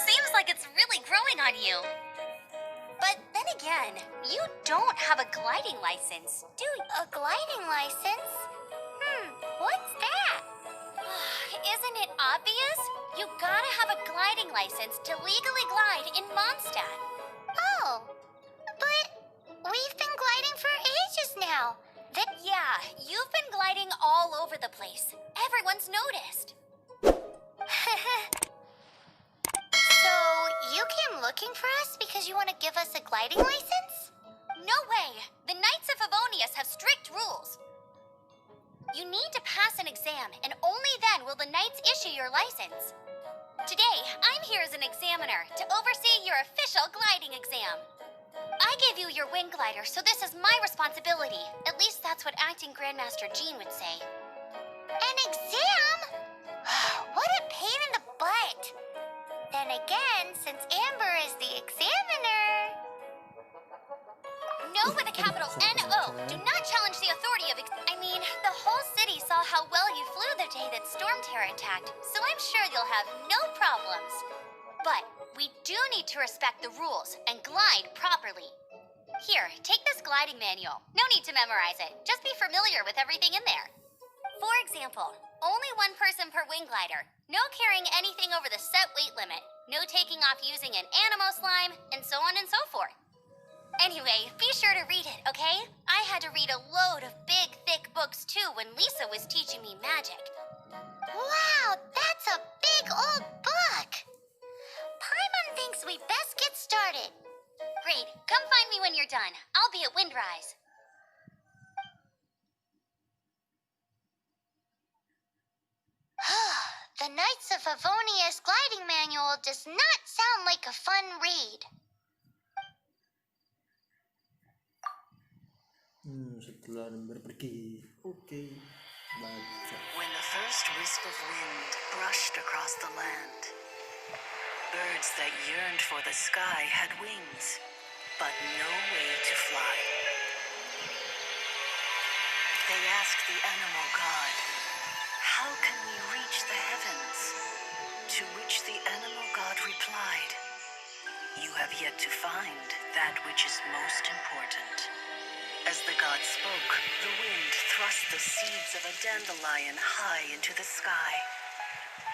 Seems like it's really growing on you. But then again, you don't have a gliding license, do you? A gliding license? What's that? Isn't it obvious? You gotta have a gliding license to legally glide in Mondstadt. Oh, but we've been gliding for ages now. Yeah, you've been gliding all over the place. Everyone's noticed. So, you came looking for us because you want to give us a gliding license? No way! The Knights of Favonius have strict rules. You need to pass an exam, and only then will the Knights issue your license. Today, I'm here as an examiner to oversee your official gliding exam. I gave you your wing glider, so this is my responsibility. At least that's what Acting Grandmaster Jean would say. An exam? What a pain in the butt. Then again, since Amber is the examiner... No with a capital N-O. Do not challenge the authority of the whole city saw how well you flew the day that Storm Terror attacked, so I'm sure you'll have no problems. But we do need to respect the rules and glide properly. Here, take this gliding manual. No need to memorize it. Just be familiar with everything in there. For example, only one person per wing glider. No carrying anything over the set weight limit. No taking off using an animo slime, and so on and so forth. Anyway, be sure to read it, okay? I had to read a load of big, thick books too when Lisa was teaching me magic. Wow, that's a big old book! Paimon thinks we best get started. Great, come find me when you're done. I'll be at Windrise. The Knights of Favonius gliding manual does not sound like a fun read. Setelah Amber pergi, oke, baca. When the first wisp of wind brushed across the land, birds that yearned for the sky had wings, but no way to fly. They asked the animal god, "How can we reach the heavens?" To which the animal god replied, "You have yet to find that which is most important." As the god spoke, the wind thrust the seeds of a dandelion high into the sky.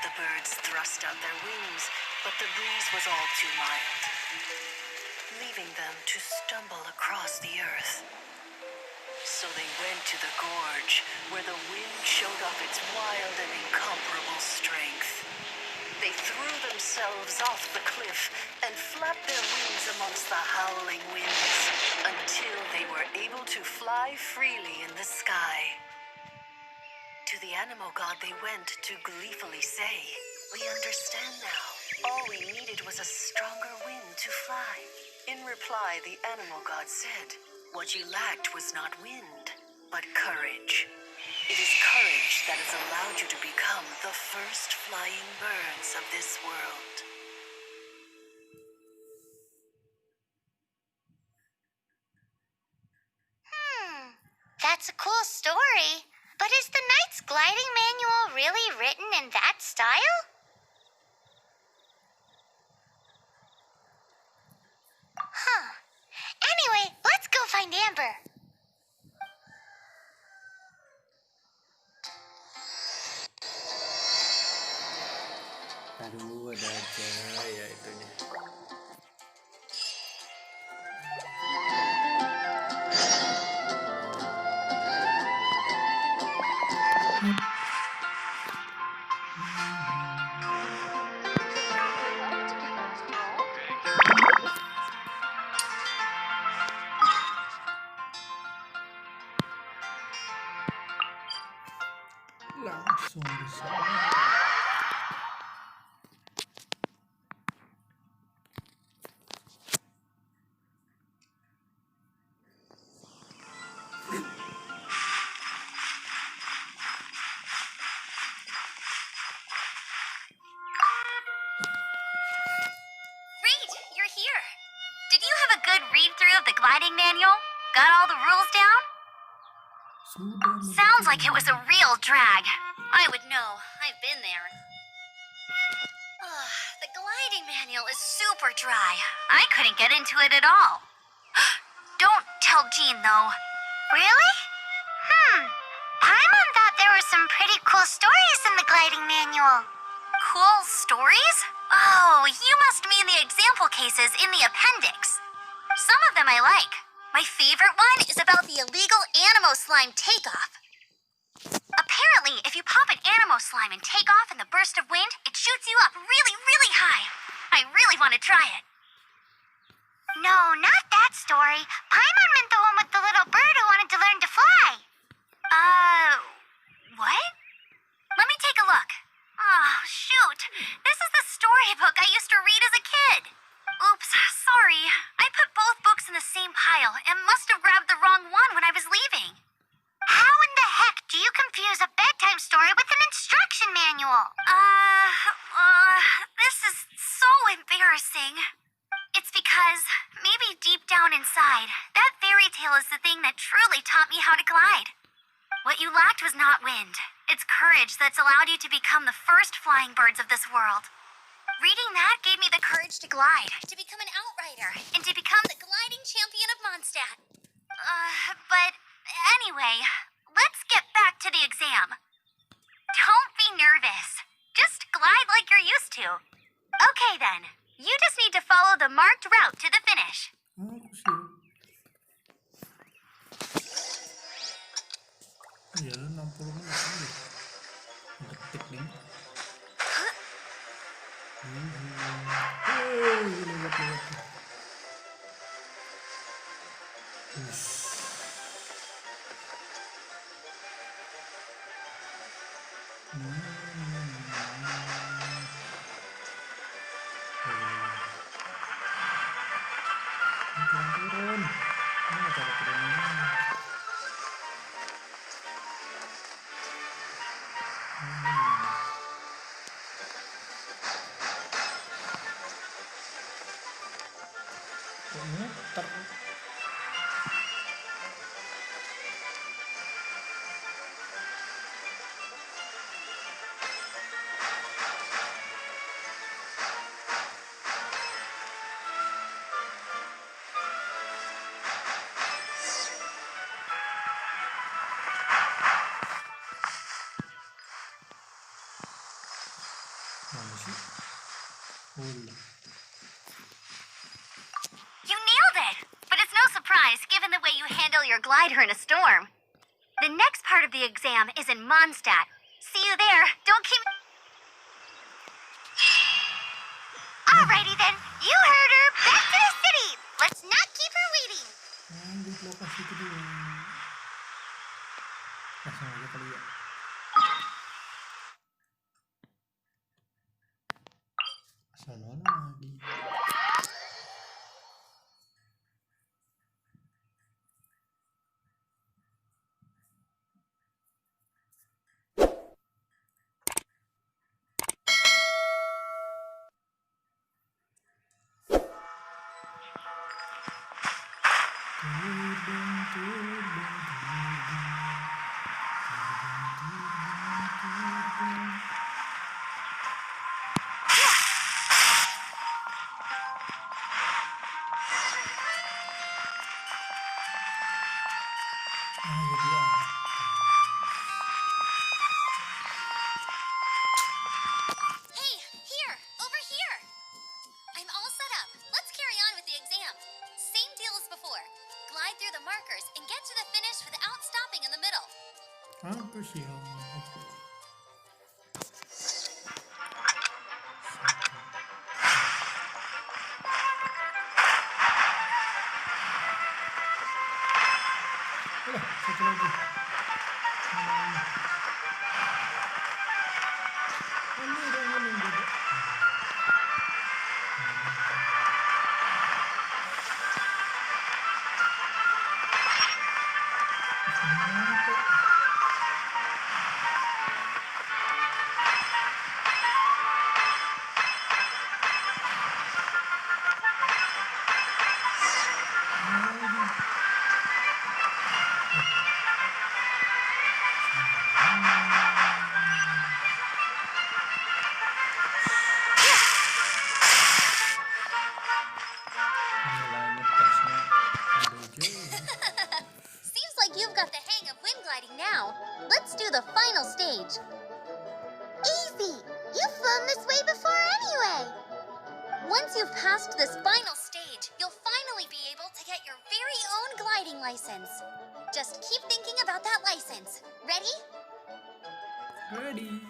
The birds thrust out their wings, but the breeze was all too mild, leaving them to stumble across the earth. So they went to the gorge, where the wind showed off its wild and incomparable strength. They threw themselves off the cliff and flapped their wings amongst the howling winds until they were able to fly freely in the sky. To the animal god they went to gleefully say, "We understand now. All we needed was a stronger wind to fly." In reply, the animal god said, "What you lacked was not wind, but courage. It is courage that has allowed you to become the first flying birds of this world." That's a cool story. But is the Knight's gliding manual really written in that style? Anyway, let's go find Amber. Aduh, ada aja ya itunya. Langsung bisa. Read-through of the gliding manual? Got all the rules down? Sounds like it was a real drag. I would know. I've been there. The gliding manual is super dry. I couldn't get into it at all. Don't tell Jean, though. Really? Paimon thought there were some pretty cool stories in the gliding manual. Cool stories? Oh, you must mean the example cases in the appendix. Some of them I like. My favorite one is about the illegal Animo slime takeoff. Apparently, if you pop an Animo slime and take off in the burst of wind, it shoots you up really, really high. I really want to try it. No, not that story. Paimon meant the one with the little bird who wanted to learn to fly. What? Let me take a look. Oh, shoot. This is the storybook I used to read as a kid. Oops, sorry. I put both books in the same pile and must have grabbed the wrong one when I was leaving. How in the heck do you confuse a bedtime story with an instruction manual? This is so embarrassing. It's because, maybe deep down inside, that fairy tale is the thing that truly taught me how to glide. What you lacked was not wind. It's courage that's allowed you to become the first flying birds of this world. Reading that gave me the courage to glide, to become an outrider, and to become the gliding champion of Mondstadt. But anyway, let's get back to the exam. Don't be nervous. Just glide like you're used to. Okay then, you just need to follow the marked route to the finish. Aku sih. Ya 60 menit aja. Detik nih. Lewat. Turun. Mana cara turunnya? Muter. Mana sih? You nailed it! But it's no surprise given the way you handle your glider in a storm. The next part of the exam is in Mondstadt. See you there. Don't keep... Alrighty then, you heard her. Back to the city. Let's not keep her waiting. Lanjut lokasi kedua. Langsung aja kali ya. Sana lagi. Hey, here! Over here! I'm all set up. Let's carry on with the exam. Same deal as before. Glide through the markers and get to the finish without stopping in the middle. Apa sih? Satu lagi. Ini udah yang beda. flown this way before anyway. Once you've passed this final stage, you'll finally be able to get your very own gliding license. Just keep thinking about that license. Ready? Ready.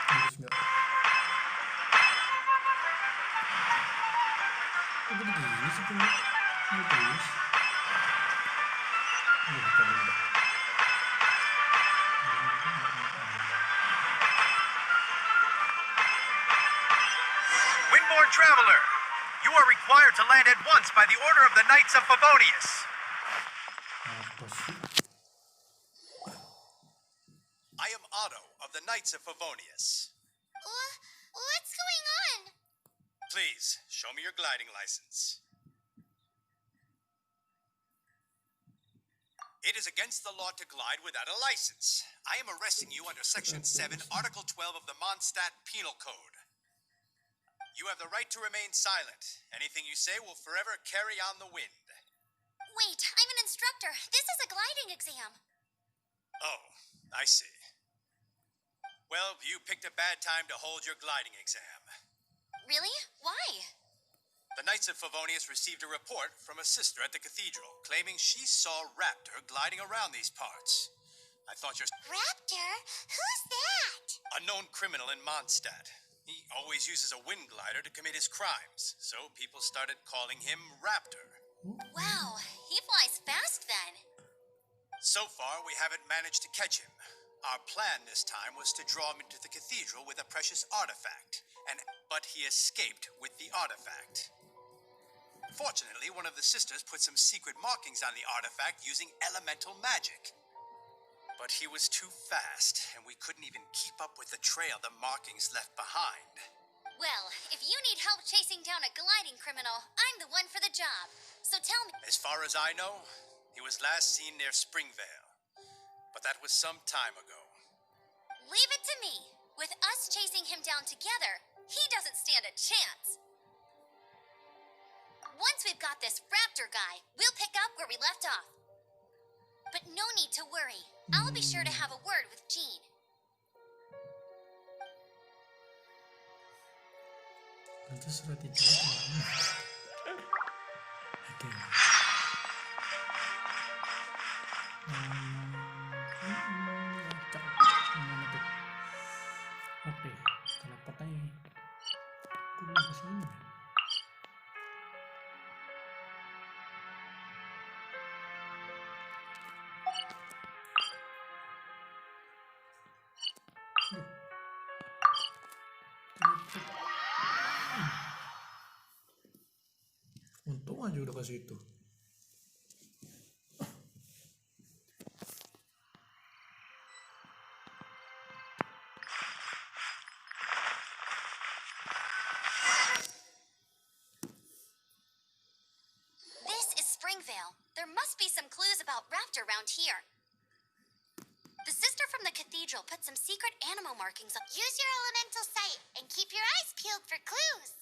Bagus nggak? Kok begini sih tuh? Ini terus. Bukan udah. Windborne Traveler, you are required to land at once by the order of the Knights of Favonius. Apa sih? I am Otto of the Knights of Favonius. What's going on? Please, show me your gliding license. It is against the law to glide without a license. I am arresting you under Section 7, Article 12 of the Mondstadt Penal Code. You have the right to remain silent. Anything you say will forever carry on the wind. Wait, I'm an instructor. This is a gliding exam. Oh, I see. Well, you picked a bad time to hold your gliding exam. Really? Why? The Knights of Favonius received a report from a sister at the cathedral claiming she saw Raptor gliding around these parts. I thought your Raptor? Who's that? unknown criminal in Mondstadt. He always uses a wind glider to commit his crimes, so people started calling him Raptor. Wow, he flies fast then. So far, we haven't managed to catch him. Our plan this time was to draw him into the cathedral with a precious artifact, but he escaped with the artifact. Fortunately, one of the sisters put some secret markings on the artifact using elemental magic. But he was too fast, and we couldn't even keep up with the trail the markings left behind. Well, if you need help chasing down a gliding criminal, I'm the one for the job. So tell me. As far as I know, he was last seen near Springvale. But that was some time ago. Leave it to me. With us chasing him down together, he doesn't stand a chance. Once we've got this Raptor guy, we'll pick up where we left off. But no need to worry. I'll be sure to have a word with Jean. Nanti surat itu kemana? Oke. Gimana tuh? Oke, teleport aja. Aku belum kesini. Untung aja udah ke situ. This is Springvale. There must be some clues about Raptor around here. The sister from the cathedral put some secret animal markings on. Use your elemental sight and keep your eyes peeled for clues.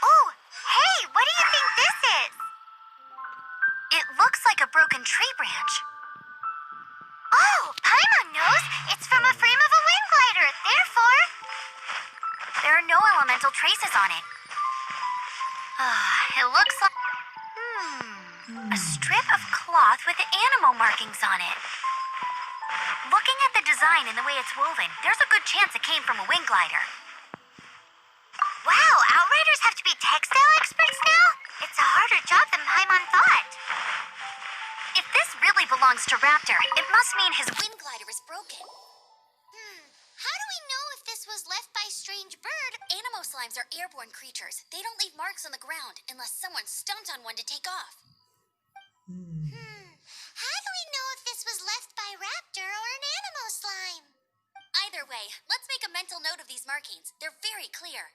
Oh, hey, what do you think this is? It looks like a broken tree branch. Oh, Paimon knows. It's from a frame of a wind glider. Therefore, there are no elemental traces on it. It looks like... a strip of cloth with animal markings on it. Looking at the design and the way it's woven, there's a good chance it came from a wind glider. Wow, Outriders have to be textile experts now? It's a harder job than Paimon thought. If this really belongs to Raptor, it must mean his wind glider is broken. How do we know if this was left by strange bird? Animo slimes are airborne creatures. They don't leave marks on the ground unless someone stomped on one to take off. How Anyway, let's make a mental note of these markings. They're very clear.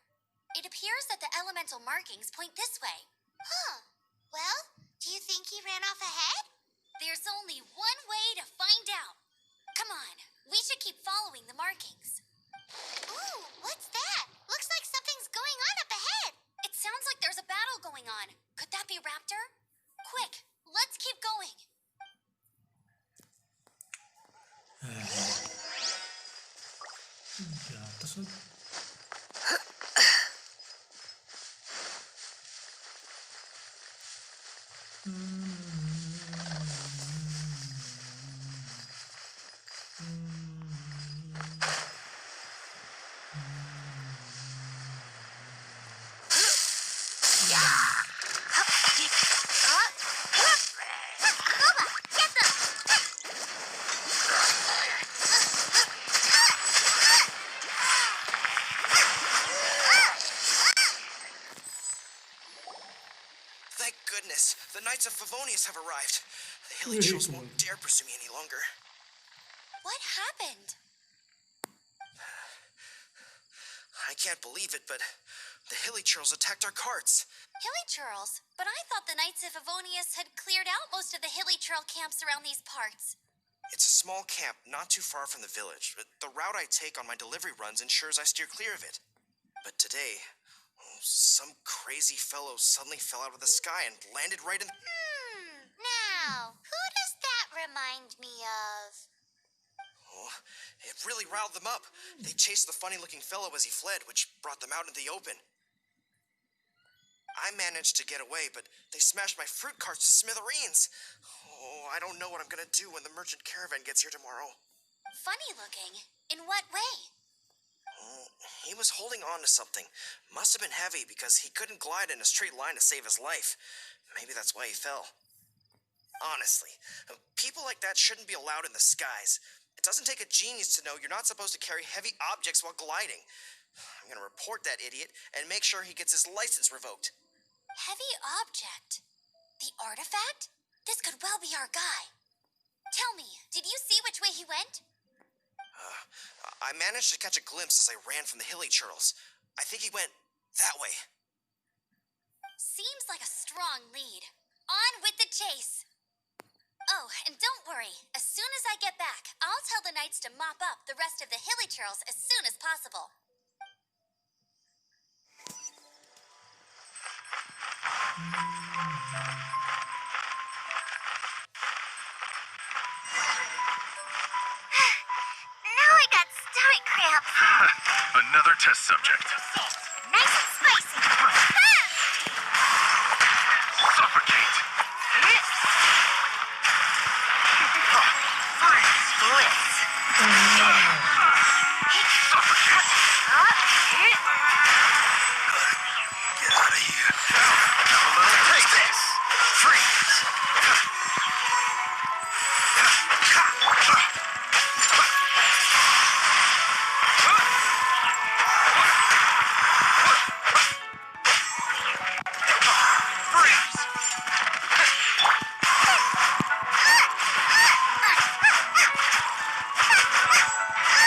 It appears that the elemental markings point this way. Huh. Well, do you think he ran off ahead? There's only one way to find out. Come on, we should keep following the markings. Ooh, what's that? Looks like something's going on up ahead. It sounds like there's a battle going on. Could that be Raptor? Quick, let's keep going. Di atas lagi. Thank goodness, the Knights of Favonius have arrived. The Hilly Chills won't dare pursue me any longer. What happened? I can't believe it, but the Hilly Churls attacked our carts. Hilly Churls? But I thought the Knights of Favonius had cleared out most of the Hilly Churl camps around these parts. It's a small camp not too far from the village, but the route I take on my delivery runs ensures I steer clear of it. But today, some crazy fellow suddenly fell out of the sky and landed right in... Now, who does that remind me of? Oh, it really riled them up. They chased the funny-looking fellow as he fled, which brought them out in the open. I managed to get away, but they smashed my fruit carts to smithereens. Oh, I don't know what I'm gonna do when the merchant caravan gets here tomorrow. Funny looking? In what way? Oh, he was holding on to something. Must have been heavy because he couldn't glide in a straight line to save his life. Maybe that's why he fell. Honestly, people like that shouldn't be allowed in the skies. It doesn't take a genius to know you're not supposed to carry heavy objects while gliding. I'm gonna report that idiot and make sure he gets his license revoked. Heavy object? The artifact? This could well be our guy. Tell me, did you see which way he went? I managed to catch a glimpse as I ran from the Hilly Churls. I think he went that way. Seems like a strong lead. On with the chase. Oh, and don't worry. As soon as I get back, I'll tell the Knights to mop up the rest of the Hilly Churls as soon as possible. Now I got stomach cramps. Another test subject. Nice and spicy. Suffocate. Bliss. Suffocate. Get out of here. Have a little taste. This. Freeze.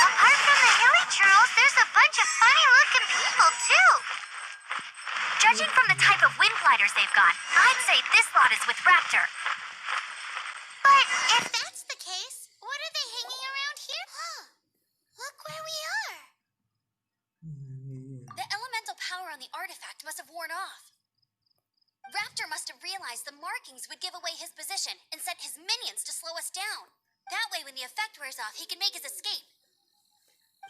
Apart from the Hilly Churls, there's a bunch of funny-looking people, too. Judging from the type of wind gliders they've got, I'd say this lot is with Raptor. But if that's the case, what are they hanging around here? Look where we are. The elemental power on the artifact must have worn off. Raptor must have realized the markings would give away his position and sent his minions to slow us down. That way, when the effect wears off, he can make his escape.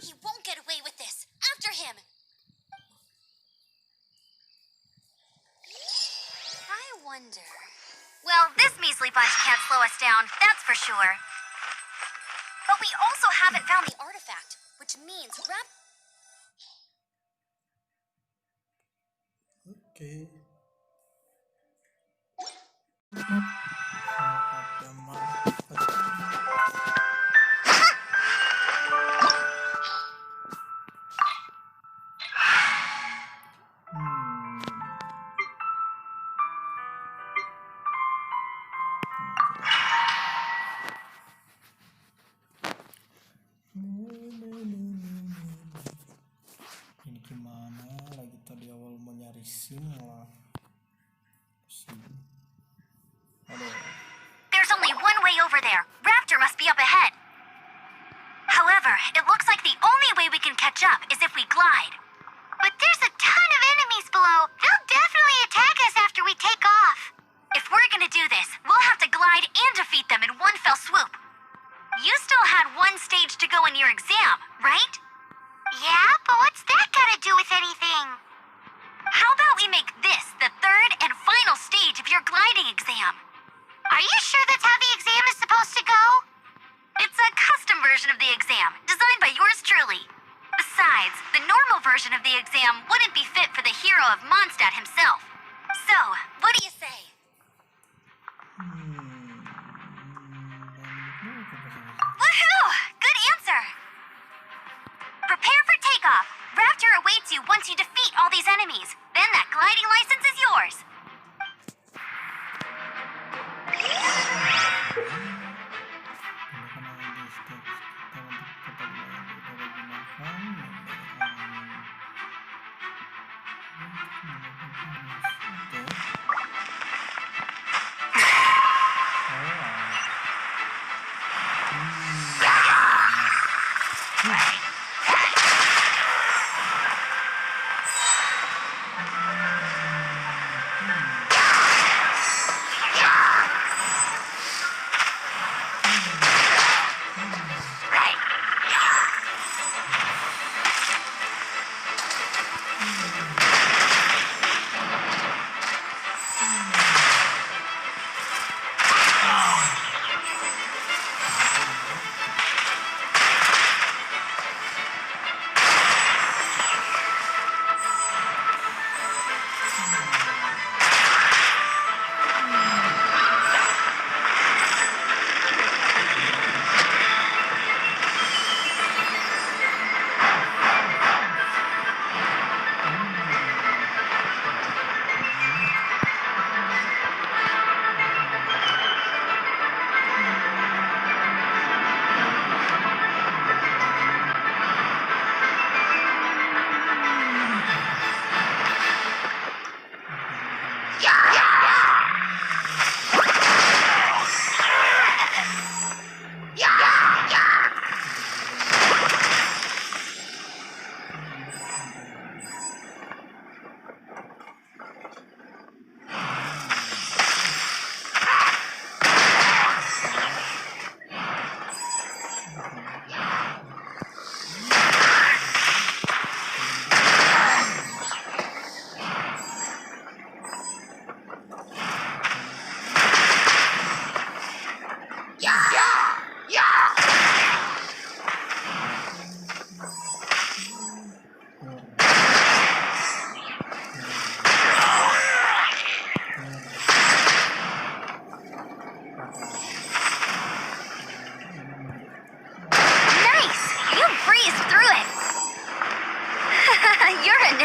He won't get away with this. After him! I wonder... Well, this measly bunch can't slow us down, that's for sure. But we also haven't found the artifact, which means Oke. Ada manfaat. sini malah sini. Aduh. There's only one way over there. Raptor must be up ahead. However, it looks like the only way we can catch up is if we glide. But there's a ton of enemies below. They'll definitely attack us after we take off. If we're gonna do this, we'll have to glide and defeat them in one fell swoop. You still had one stage to go in your exam, right? Yeah, but what's that gotta do with anything? How about we make this the third and final stage of your gliding exam? Are you sure that's how the exam is supposed to go? It's a custom version of the exam, designed by yours truly. Besides, the normal version of the exam wouldn't be fit for the hero of Mondstadt himself. So, what do you say? Woohoo! Good answer! Prepare for takeoff. Raptor awaits you once you defeat all these enemies. Then that gliding license is yours.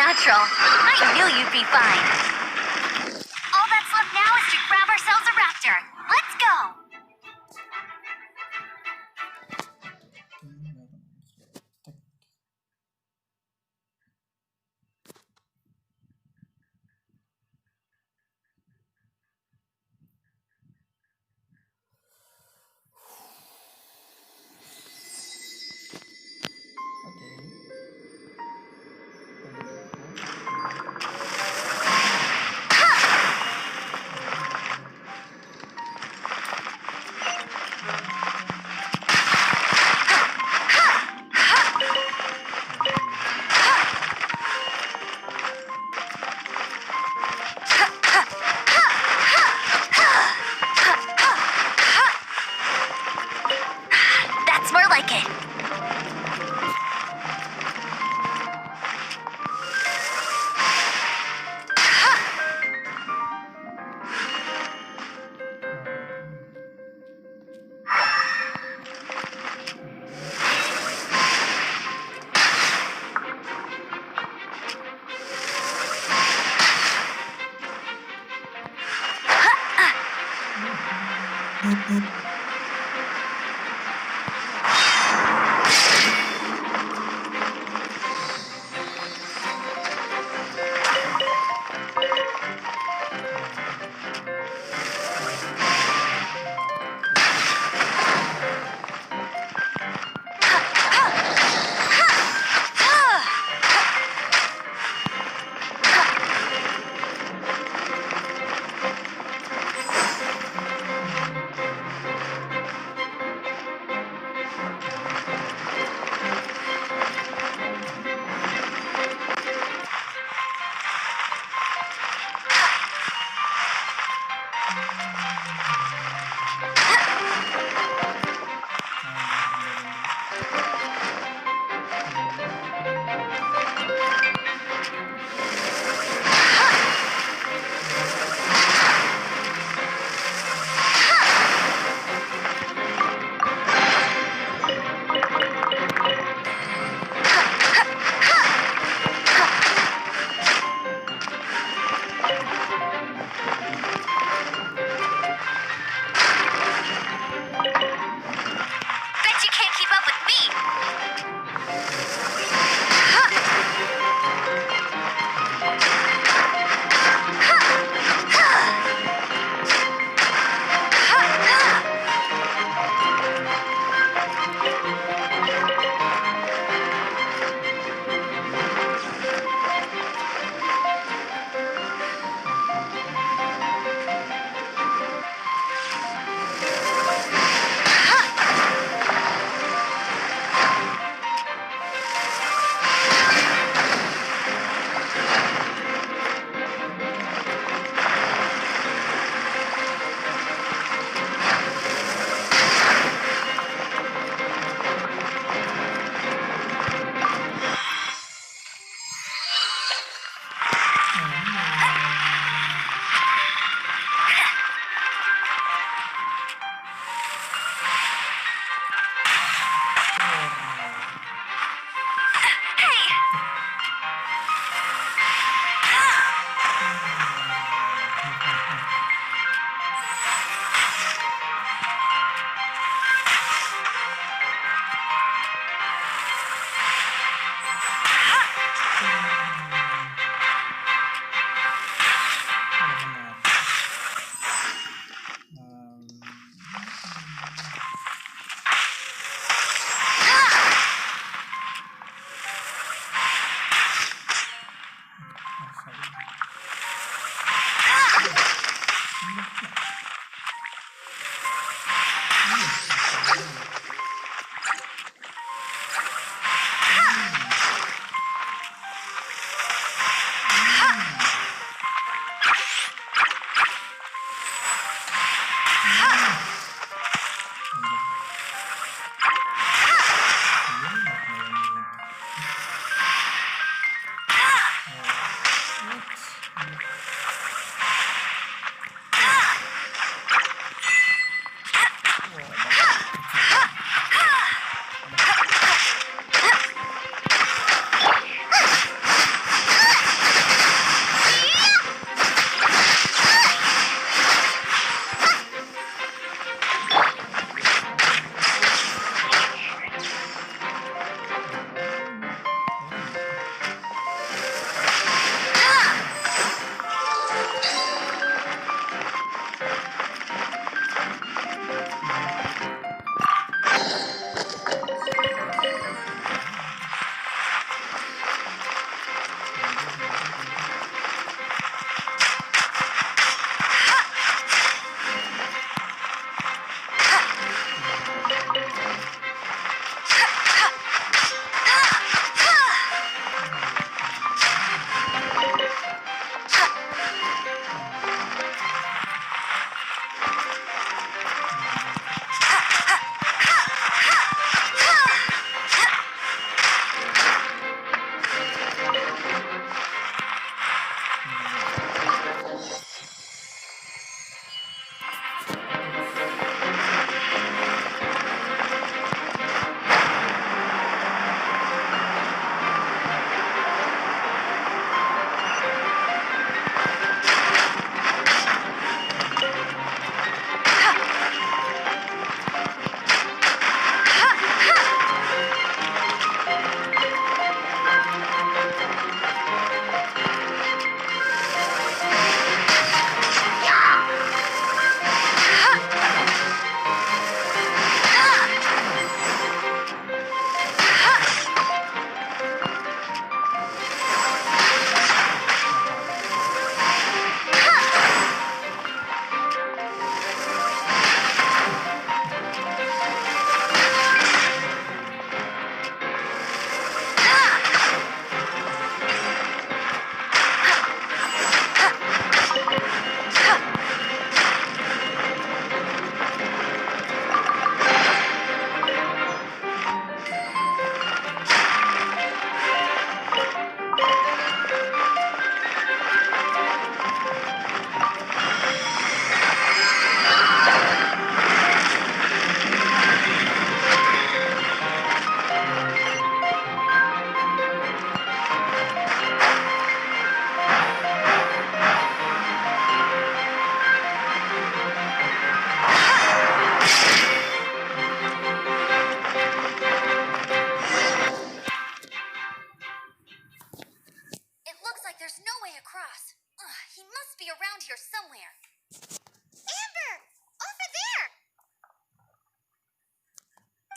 natural. I knew you'd be fine. All that's left now is to grab ourselves a raptor. Let's go! That's more like it.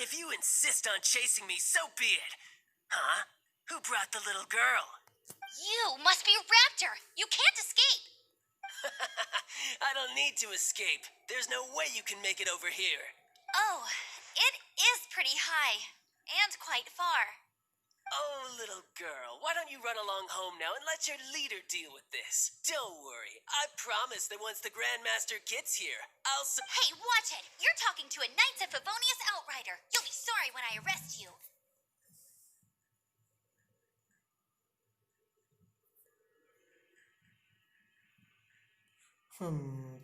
If you insist on chasing me, so be it. Huh? Who brought the little girl? You must be Raptor. You can't escape. I don't need to escape. There's no way you can make it over here. Oh, it is pretty high. And quite far. Oh, little girl, why don't you run along home now and let your leader deal with this? Don't worry. I promise that once the Grandmaster gets here, I'll Hey, watch it! You're talking to a Knights of Favonius outrider. You'll be sorry when I arrest you.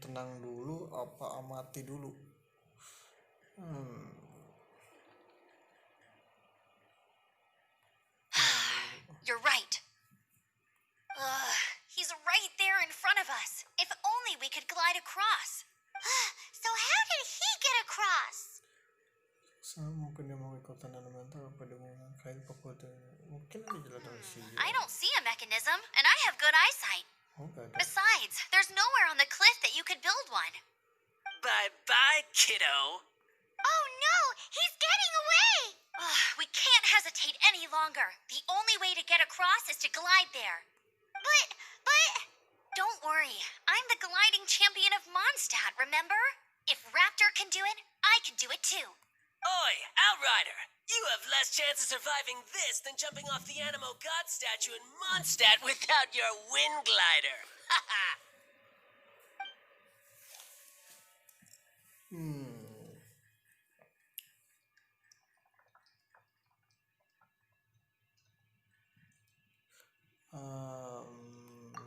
Tenang dulu apa amati dulu? You're right. He's right there in front of us. If only we could glide across. So how did he get across? Mungkin dia mau ikutan elemental apa dia mau kain pagoda? Mungkin ada jalan dari sini. I don't see a mechanism, and I have good eyesight. Gak ada. Besides, there's nowhere on the cliff that you could build one. Bye-bye, kiddo. Oh no, he's getting away! We can't hesitate any longer. The only way to get across is to glide there. But... Don't worry. I'm the gliding champion of Mondstadt, remember? If Raptor can do it, I can do it too. Oi, Outrider! You have less chance of surviving this than jumping off the Animo God statue in Mondstadt without your wind glider. Haha!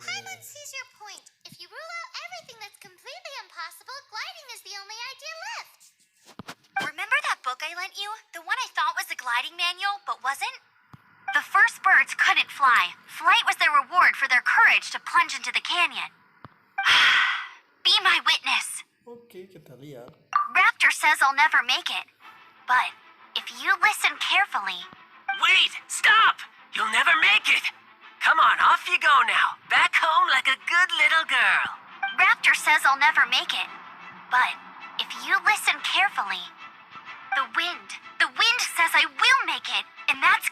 Paimon sees your point. If you rule out everything that's completely impossible, gliding is the only idea left. Remember that book I lent you? The one I thought was the gliding manual, but wasn't? The first birds couldn't fly. Flight was their reward for their courage to plunge into the canyon. Be my witness. Oke, kita lihat. Raptor says I'll never make it. But if you listen carefully... Wait! Stop! You'll never make it! Come on, off you go now. Back home like a good little girl. Raptor says I'll never make it. But if you listen carefully... The wind says I will make it. And that's...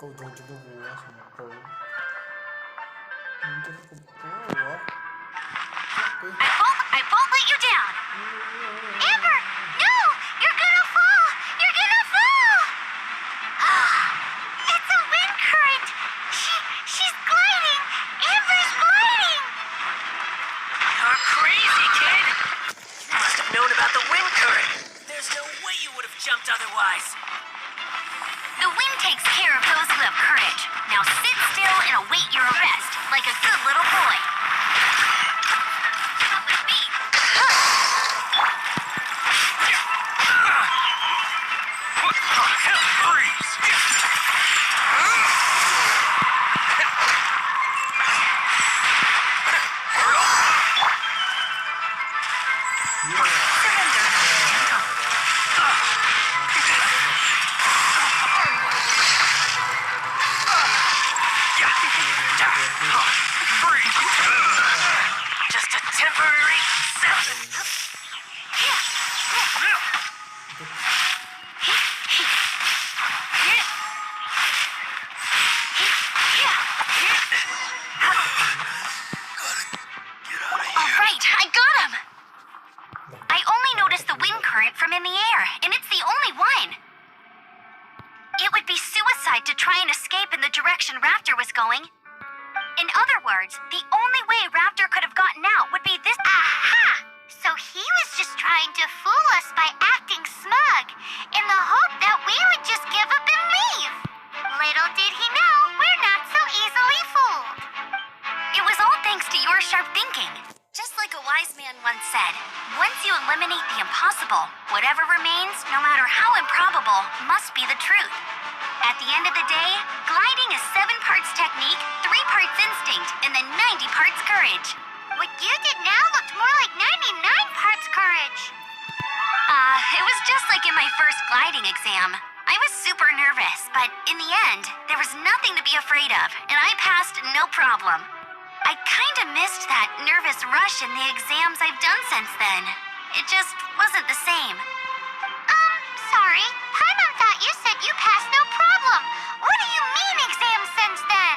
Kau ujung-ujungnya gua sama kau. Untuk ke bawah. Oke. I won't let you down. Amber, no! You're gonna fall! You're gonna fall! It's a wind current! She's gliding! Amber's gliding! You're crazy, kid! You must have known about the wind current. There's no way you would have jumped otherwise. The wind takes care of those who have courage. Now sit still and await your arrest, like a good little boy. Come with me. What the hell? Freeze! Just a temporary setback. All right, I got him. I only noticed the wind current from in the air, and it's the only one. It would be suicide to try and escape in the direction Raptor was going. In other words, the only way Raptor could have gotten out would be this... Aha! So he was just trying to fool us by acting smug, in the hope that we would just give up and leave. Little did he know, we're not so easily fooled. It was all thanks to your sharp thinking. Just like a wise man once said, once you eliminate the impossible, whatever remains, no matter how improbable, must be the truth. At the end of the day, gliding is 7 parts technique, 3 parts instinct, and then 90 parts courage. What you did now looked more like 99 parts courage. It was just like in my first gliding exam. I was super nervous, but in the end, there was nothing to be afraid of, and I passed no problem. I kinda missed that nervous rush in the exams I've done since then. It just wasn't the same. Sorry. Paimon thought you said you passed no problem. What do you mean exam sense then?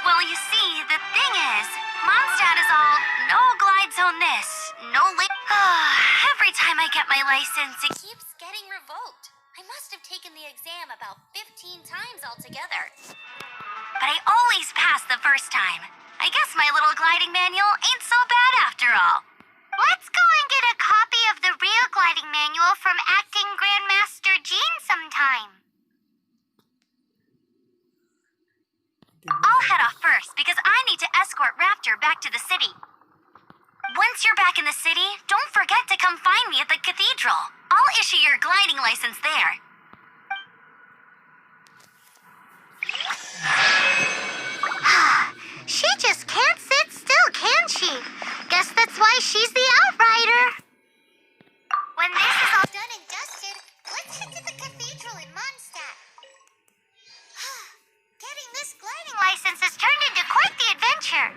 Well, you see, the thing is, Mondstadt is all, no glide zone this, no every time I get my license, it Keeps getting revoked. I must have taken the exam about 15 times altogether. but I always pass the first time. I guess my little gliding manual ain't so bad after all. Let's go and get a copy of the real gliding manual from Acting Grandmaster Jean sometime. I'll head off first because I need to escort Raptor back to the city. Once you're back in the city, don't forget to come find me at the cathedral. I'll issue your gliding license there. She just can't sit still, can she? Guess that's why she's the outrider. When this is all done and dusted, let's head to the cathedral in Mondstadt. Getting this gliding license has turned into quite the adventure.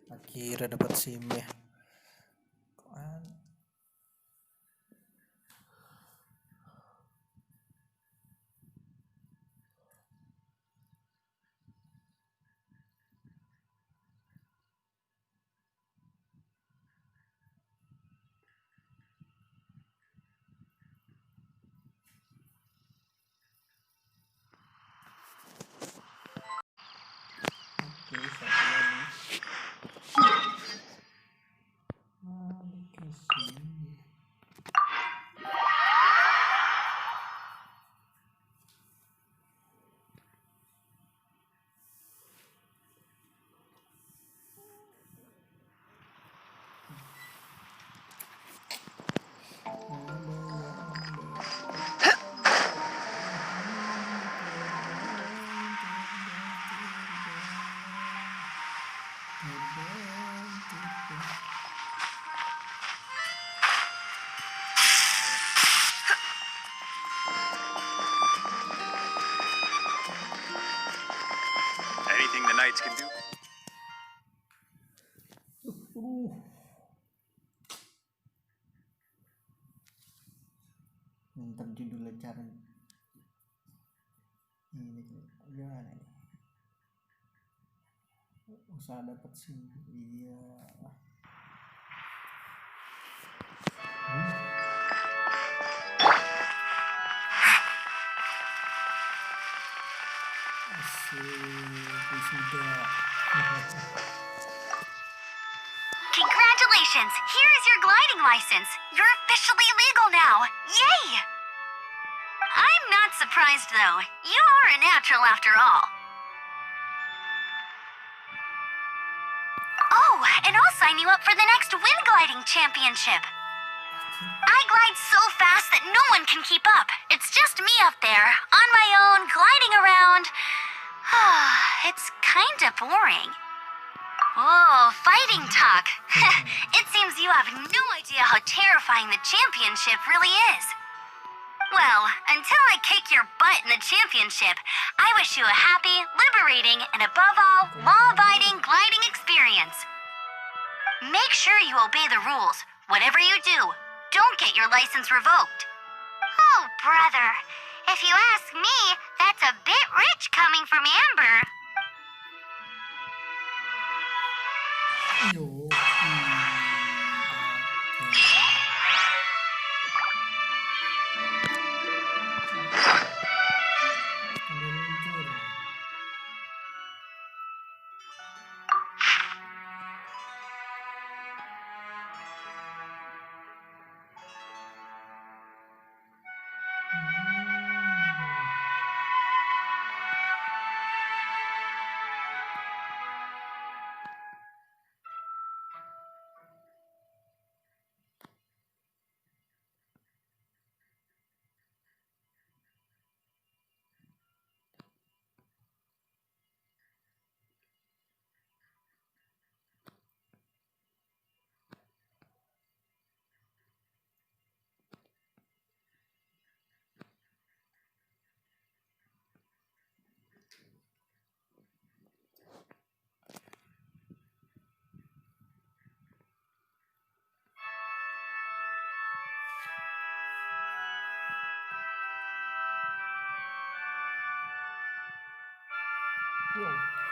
Akhirnya dapat SIM ya. Koan. Oke, satu lagi. Balik ke sini. Anything the knights can do? Ntar judulnya cara ini gimana nih? Usaha dapat SIM. Iya. Asik, sudah. Congratulations! Here is your gliding license. You're officially legal now. Yay! I'm not surprised, though. You are a natural after all. Oh, and I'll sign you up for the next wind gliding championship. I glide so fast that no one can keep up. It's just me up there, on my own, gliding around. It's kinda boring. Oh, fighting talk. It seems you have no idea how terrifying the championship really is. Well, until I kick your butt in the championship, I wish you a happy, liberating, and above all, law-abiding gliding experience. Make sure you obey the rules. Whatever you do, don't get your license revoked. Oh, brother. If you ask me, that's a bit rich coming from Amber. Yo. Wow.